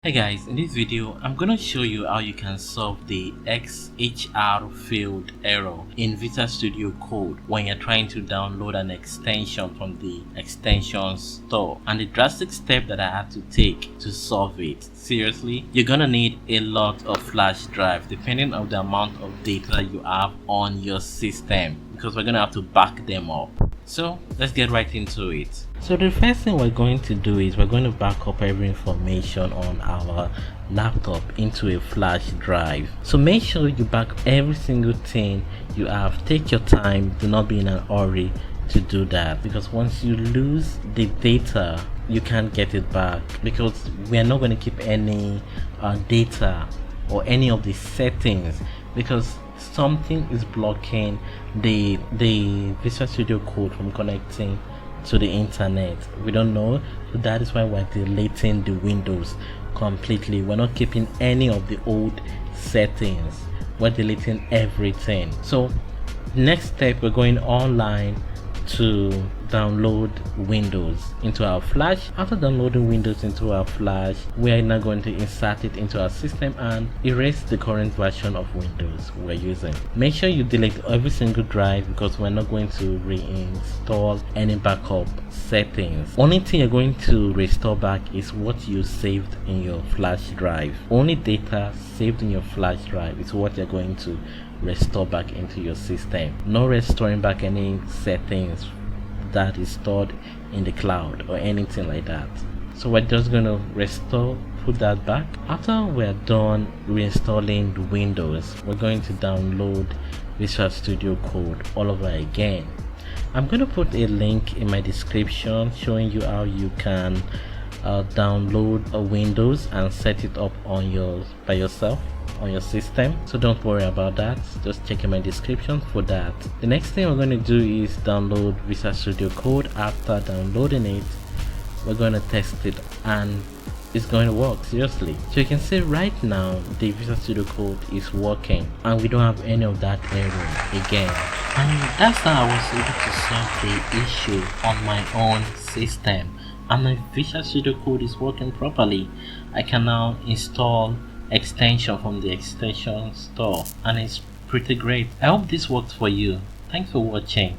Hey guys, in this video I'm gonna show you how you can solve the XHR failed error in Visual Studio Code when you're trying to download an extension from the extension store, and the drastic step that I had to take to solve it. Seriously, you're gonna need a lot of flash drive depending on the amount of data you have on your system, because we're gonna have to back them up. So let's get right into it. So the first thing we're going to do is we're going to back up every information on our laptop into a flash drive. So make sure you back every single thing you have. Take your time, do not be in a hurry to do that, because once you lose the data you can't get it back, because we are not going to keep any data or any of the settings, because something is blocking the Visual Studio Code from connecting to the internet. We don't know, so that is why we're deleting the windows completely. We're not keeping any of the old settings, we're deleting everything. So next step, we're going online to download Windows into our flash. After downloading Windows into our flash, we are now going to insert it into our system and erase the current version of Windows we're using. Make sure you delete every single drive, because we're not going to reinstall any backup settings. Only thing you're going to restore back is what you saved in your flash drive. Only data saved in your flash drive is what you're going to restore back into your system. No restoring back any settings that is stored in the cloud or anything like that. So we're just going to restore, put that back. After we're done reinstalling the Windows, we're going to download Visual Studio Code all over again. I'm going to put a link in my description showing you how you can download a Windows and set it up on by yourself on your system. So don't worry about that, just check in my description for that. The next thing we're going to do is download Visual Studio Code. After downloading it, we're going to test it and it's going to work, seriously. So you can see right now the Visual Studio Code is working and we don't have any of that error again. And that's how I was able to solve the issue on my own system, and my Visual Studio Code is working properly. I can now install extension from the extension store and it's pretty great. I hope this worked for you. Thanks for watching.